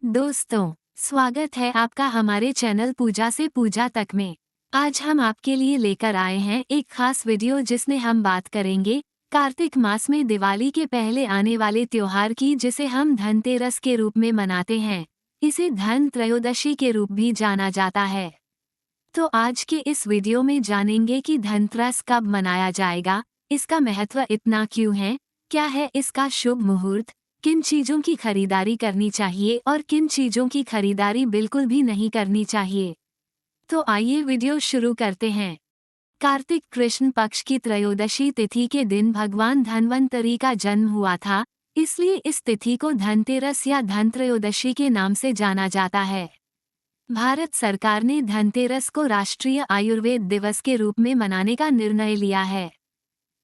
दोस्तों, स्वागत है आपका हमारे चैनल पूजा से पूजा तक में। आज हम आपके लिए लेकर आए हैं एक खास वीडियो जिसमें हम बात करेंगे कार्तिक मास में दिवाली के पहले आने वाले त्योहार की, जिसे हम धनतेरस के रूप में मनाते हैं। इसे धन त्रयोदशी के रूप भी जाना जाता है। तो आज के इस वीडियो में जानेंगे कि धनतेरस कब मनाया जाएगा, इसका महत्व इतना क्यों है, क्या है इसका शुभ मुहूर्त, किन चीजों की खरीदारी करनी चाहिए और किन चीजों की खरीदारी बिल्कुल भी नहीं करनी चाहिए। तो आइए वीडियो शुरू करते हैं। कार्तिक कृष्ण पक्ष की त्रयोदशी तिथि के दिन भगवान धन्वंतरी का जन्म हुआ था, इसलिए इस तिथि को धनतेरस या धनत्रयोदशी के नाम से जाना जाता है। भारत सरकार ने धनतेरस को राष्ट्रीय आयुर्वेद दिवस के रूप में मनाने का निर्णय लिया है।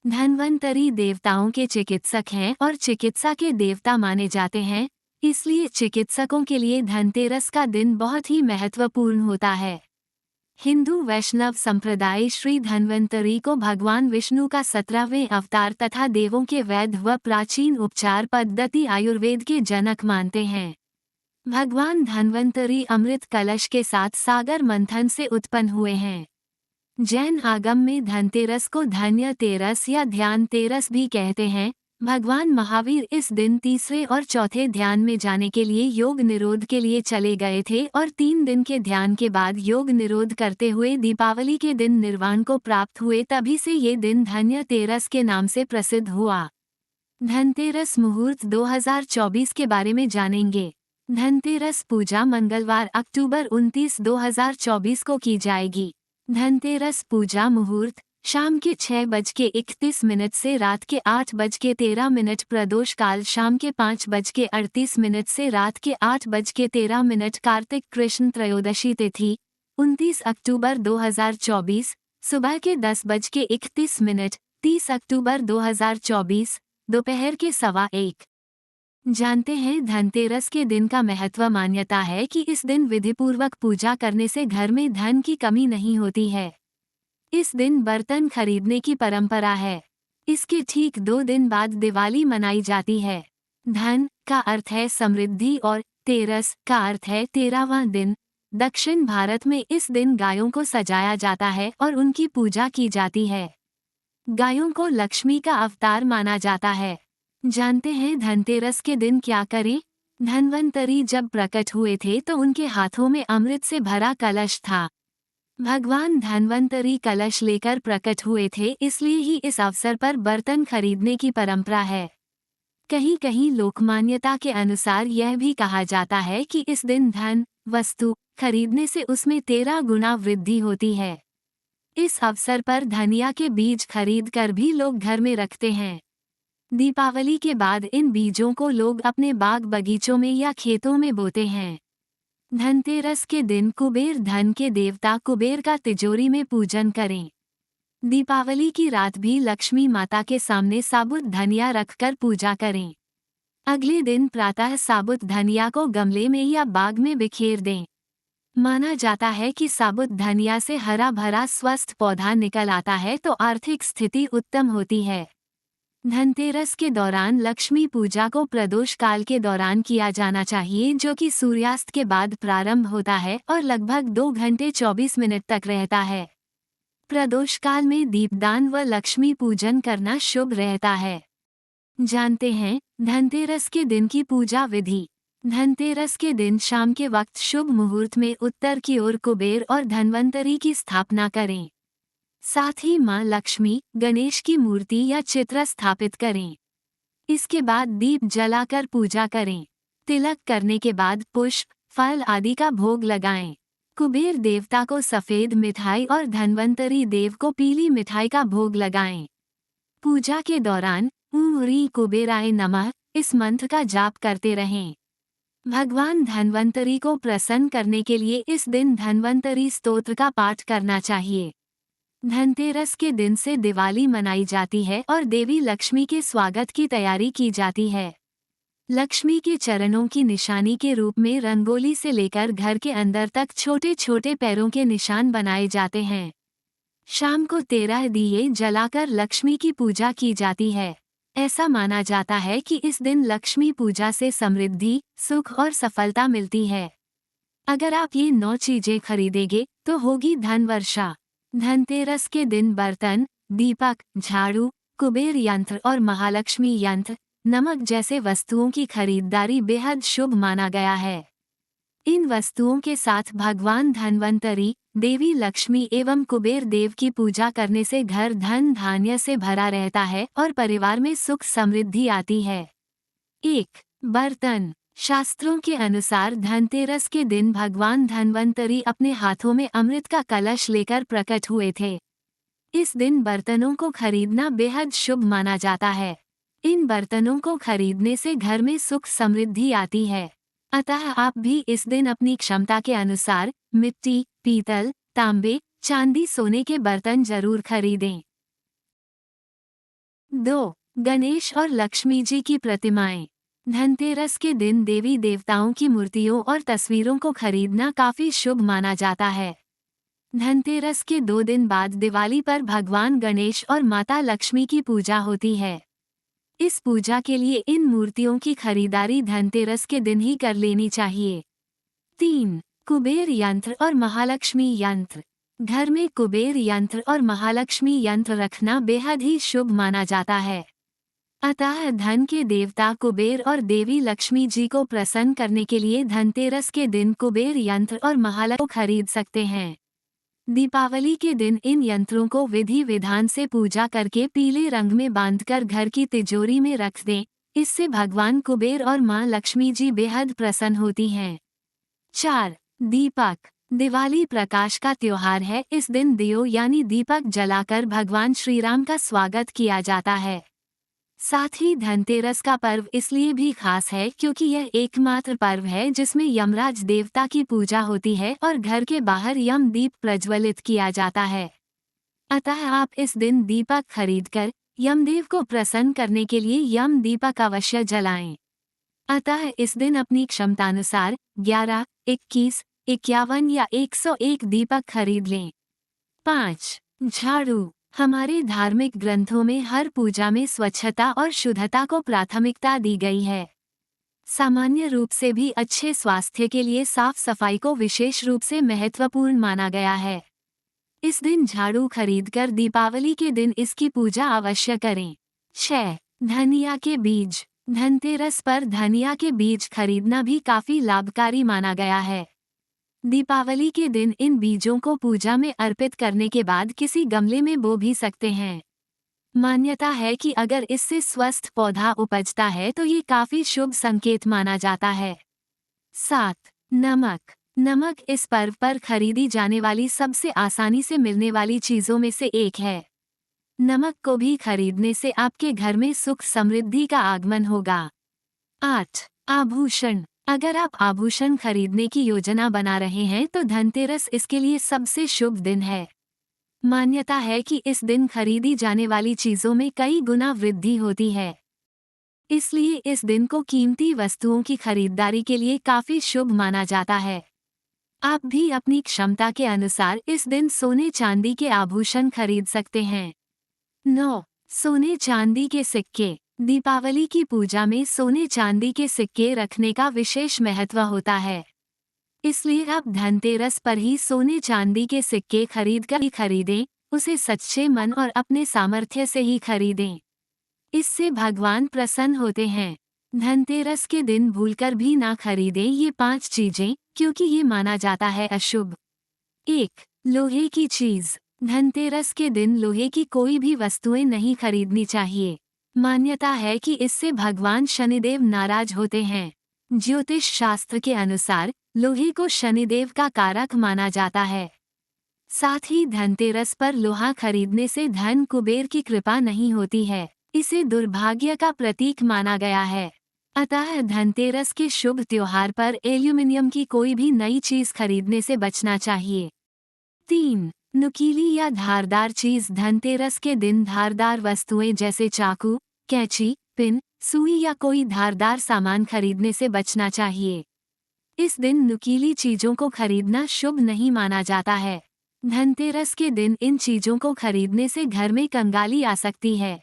धन्वंतरी देवताओं के चिकित्सक हैं और चिकित्सा के देवता माने जाते हैं, इसलिए चिकित्सकों के लिए धनतेरस का दिन बहुत ही महत्वपूर्ण होता है। हिंदू वैष्णव संप्रदाय श्री धन्वंतरी को भगवान विष्णु का 17वें अवतार तथा देवों के वैद्य व प्राचीन उपचार पद्धति आयुर्वेद के जनक मानते हैं। भगवान धन्वंतरी अमृत कलश के साथ सागर मंथन से उत्पन्न हुए हैं। जैन आगम में धनतेरस को धन्य तेरस या ध्यान तेरस भी कहते हैं। भगवान महावीर इस दिन तीसरे और चौथे ध्यान में जाने के लिए योग निरोध के लिए चले गए थे और 3 दिन के ध्यान के बाद योग निरोध करते हुए दीपावली के दिन निर्वाण को प्राप्त हुए, तभी से ये दिन धन्य तेरस के नाम से प्रसिद्ध हुआ। धनतेरस मुहूर्त 2024 के बारे में जानेंगे। धनतेरस पूजा मंगलवार अक्टूबर 29, 2024 को की जाएगी। धनतेरस पूजा मुहूर्त शाम के 6:31 से रात के 8:13। प्रदोष काल शाम के 5:38 से रात के 8:13। कार्तिक कृष्ण त्रयोदशी तिथि 29 अक्टूबर 2024 सुबह के 10:31। 30 अक्टूबर 2024 दोपहर के 1:15। जानते हैं धनतेरस के दिन का महत्व। मान्यता है कि इस दिन विधिपूर्वक पूजा करने से घर में धन की कमी नहीं होती है। इस दिन बर्तन खरीदने की परंपरा है। इसके ठीक 2 दिन बाद दिवाली मनाई जाती है। धन का अर्थ है समृद्धि और तेरस का अर्थ है 13वां दिन। दक्षिण भारत में इस दिन गायों को सजाया जाता है और उनकी पूजा की जाती है। गायों को लक्ष्मी का अवतार माना जाता है। जानते हैं धनतेरस के दिन क्या करें? धन्वंतरी जब प्रकट हुए थे तो उनके हाथों में अमृत से भरा कलश था। भगवान धन्वंतरी कलश लेकर प्रकट हुए थे, इसलिए ही इस अवसर पर बर्तन खरीदने की परंपरा है। कहीं कहीं लोकमान्यता के अनुसार यह भी कहा जाता है कि इस दिन धन वस्तु खरीदने से उसमें 13 गुना वृद्धि होती है। इस अवसर पर धनिया के बीज खरीद कर भी लोग घर में रखते हैं। दीपावली के बाद इन बीजों को लोग अपने बाग बगीचों में या खेतों में बोते हैं। धनतेरस के दिन कुबेर धन के देवता कुबेर का तिजोरी में पूजन करें। दीपावली की रात भी लक्ष्मी माता के सामने साबुत धनिया रखकर पूजा करें। अगले दिन प्रातः साबुत धनिया को गमले में या बाग में बिखेर दें। माना जाता है कि साबुत धनिया से हरा भरा स्वस्थ पौधा निकल आता है तो आर्थिक स्थिति उत्तम होती है। धनतेरस के दौरान लक्ष्मी पूजा को प्रदोष काल के दौरान किया जाना चाहिए, जो कि सूर्यास्त के बाद प्रारंभ होता है और लगभग 2 घंटे 24 मिनट तक रहता है। प्रदोष काल में दीपदान व लक्ष्मी पूजन करना शुभ रहता है। जानते हैं धनतेरस के दिन की पूजा विधि। धनतेरस के दिन शाम के वक्त शुभ मुहूर्त में उत्तर की ओर कुबेर और धन्वंतरी की स्थापना करें। साथ ही मां लक्ष्मी गणेश की मूर्ति या चित्र स्थापित करें। इसके बाद दीप जलाकर पूजा करें। तिलक करने के बाद पुष्प फल आदि का भोग लगाएं। कुबेर देवता को सफेद मिठाई और धन्वंतरी देव को पीली मिठाई का भोग लगाएं। पूजा के दौरान ॐ ह्रीं कुबेराय नमः इस मंत्र का जाप करते रहें। भगवान धन्वंतरी को प्रसन्न करने के लिए इस दिन धन्वंतरी स्तोत्र का पाठ करना चाहिए। धनतेरस के दिन से दिवाली मनाई जाती है और देवी लक्ष्मी के स्वागत की तैयारी की जाती है। लक्ष्मी के चरणों की निशानी के रूप में रंगोली से लेकर घर के अंदर तक छोटे छोटे पैरों के निशान बनाए जाते हैं। शाम को 13 दिए जलाकर लक्ष्मी की पूजा की जाती है। ऐसा माना जाता है कि इस दिन लक्ष्मी पूजा से समृद्धि, सुख और सफलता मिलती है। अगर आप ये 9 चीजें खरीदेंगे तो होगी धन वर्षा। धनतेरस के दिन बर्तन, दीपक, झाड़ू, कुबेर यंत्र और महालक्ष्मी यंत्र, नमक जैसे वस्तुओं की खरीदारी बेहद शुभ माना गया है। इन वस्तुओं के साथ भगवान धन्वंतरी, देवी लक्ष्मी एवं कुबेर देव की पूजा करने से घर धन धान्य से भरा रहता है और परिवार में सुख समृद्धि आती है। 1. बर्तन। शास्त्रों के अनुसार धनतेरस के दिन भगवान धन्वंतरी अपने हाथों में अमृत का कलश लेकर प्रकट हुए थे। इस दिन बर्तनों को खरीदना बेहद शुभ माना जाता है। इन बर्तनों को खरीदने से घर में सुख समृद्धि आती है। अतः आप भी इस दिन अपनी क्षमता के अनुसार मिट्टी, पीतल, तांबे, चांदी, सोने के बर्तन जरूर खरीदें। 2. गणेश और लक्ष्मी जी की प्रतिमाएं। धनतेरस के दिन देवी देवताओं की मूर्तियों और तस्वीरों को खरीदना काफी शुभ माना जाता है। धनतेरस के 2 दिन बाद दिवाली पर भगवान गणेश और माता लक्ष्मी की पूजा होती है। इस पूजा के लिए इन मूर्तियों की खरीदारी धनतेरस के दिन ही कर लेनी चाहिए। 3. कुबेर यंत्र और महालक्ष्मी यंत्र। घर में कुबेर यंत्र और महालक्ष्मी यंत्र रखना बेहद ही शुभ माना जाता है। अतः धन के देवता कुबेर और देवी लक्ष्मी जी को प्रसन्न करने के लिए धनतेरस के दिन कुबेर यंत्र और महालक्ष्मी को खरीद सकते हैं। दीपावली के दिन इन यंत्रों को विधि विधान से पूजा करके पीले रंग में बांधकर घर की तिजोरी में रख दें। इससे भगवान कुबेर और मां लक्ष्मी जी बेहद प्रसन्न होती हैं। 4. दीपक। दिवाली प्रकाश का त्योहार है। इस दिन दियो यानी दीपक जलाकर भगवान श्री राम का स्वागत किया जाता है। साथ ही धनतेरस का पर्व इसलिए भी खास है क्योंकि यह एकमात्र पर्व है जिसमें यमराज देवता की पूजा होती है और घर के बाहर यम दीप प्रज्वलित किया जाता है। अतः आप इस दिन दीपक खरीदकर यमदेव को प्रसन्न करने के लिए यम दीपक अवश्य जलाएं। अतः इस दिन अपनी क्षमतानुसार 11, 21, 51 या 101 दीपक खरीद लें। 5. झाड़ू। हमारे धार्मिक ग्रंथों में हर पूजा में स्वच्छता और शुद्धता को प्राथमिकता दी गई है। सामान्य रूप से भी अच्छे स्वास्थ्य के लिए साफ सफाई को विशेष रूप से महत्वपूर्ण माना गया है। इस दिन झाड़ू खरीदकर दीपावली के दिन इसकी पूजा अवश्य करें। 6. धनिया के बीज। धनतेरस पर धनिया के बीज खरीदना भी काफी लाभकारी माना गया है। दीपावली के दिन इन बीजों को पूजा में अर्पित करने के बाद किसी गमले में बो भी सकते हैं। मान्यता है कि अगर इससे स्वस्थ पौधा उपजता है तो ये काफी शुभ संकेत माना जाता है। 7. नमक। नमक इस पर्व पर खरीदी जाने वाली सबसे आसानी से मिलने वाली चीजों में से एक है। नमक को भी खरीदने से आपके घर में सुख समृद्धि का आगमन होगा। 8. आभूषण। अगर आप आभूषण खरीदने की योजना बना रहे हैं तो धनतेरस इसके लिए सबसे शुभ दिन है। मान्यता है कि इस दिन खरीदी जाने वाली चीजों में कई गुना वृद्धि होती है। इसलिए इस दिन को कीमती वस्तुओं की खरीदारी के लिए काफी शुभ माना जाता है। आप भी अपनी क्षमता के अनुसार इस दिन सोने चांदी के आभूषण खरीद सकते हैं। 9. सोने चांदी के सिक्के। दीपावली की पूजा में सोने चांदी के सिक्के रखने का विशेष महत्व होता है। इसलिए आप धनतेरस पर ही सोने चांदी के सिक्के खरीदें, उसे सच्चे मन और अपने सामर्थ्य से ही खरीदें। इससे भगवान प्रसन्न होते हैं। धनतेरस के दिन भूलकर भी ना खरीदें ये 5 चीजें, क्योंकि ये माना जाता है अशुभ। 1. लोहे की चीज। धनतेरस के दिन लोहे की कोई भी वस्तुएं नहीं खरीदनी चाहिए। मान्यता है कि इससे भगवान शनिदेव नाराज होते हैं। ज्योतिष शास्त्र के अनुसार लोहे को शनिदेव का कारक माना जाता है। साथ ही धनतेरस पर लोहा खरीदने से धन कुबेर की कृपा नहीं होती है। इसे दुर्भाग्य का प्रतीक माना गया है। अतः धनतेरस के शुभ त्योहार पर एल्यूमिनियम की कोई भी नई चीज खरीदने से बचना चाहिए। 3. नुकीली या धारदार चीज। धनतेरस के दिन धारदार वस्तुएं जैसे चाकू, कैंची, पिन, सुई या कोई धारदार सामान खरीदने से बचना चाहिए। इस दिन नुकीली चीजों को खरीदना शुभ नहीं माना जाता है। धनतेरस के दिन इन चीजों को खरीदने से घर में कंगाली आ सकती है।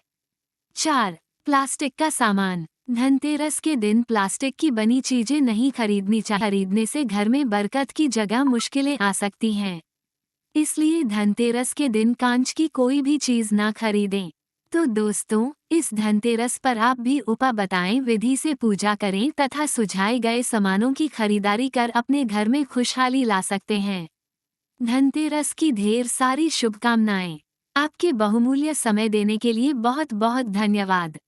4. प्लास्टिक का सामान। धनतेरस के दिन प्लास्टिक की बनी चीजें नहीं खरीदनी चाहिए। खरीदने से घर में बरकत की जगह मुश्किलें आ सकती हैं। इसलिए धनतेरस के दिन कांच की कोई भी चीज ना खरीदें। तो दोस्तों, इस धनतेरस पर आप भी उपाय बताएं, विधि से पूजा करें तथा सुझाए गए सामानों की खरीदारी कर अपने घर में खुशहाली ला सकते हैं। धनतेरस की ढेर सारी शुभकामनाएं। आपके बहुमूल्य समय देने के लिए बहुत बहुत धन्यवाद।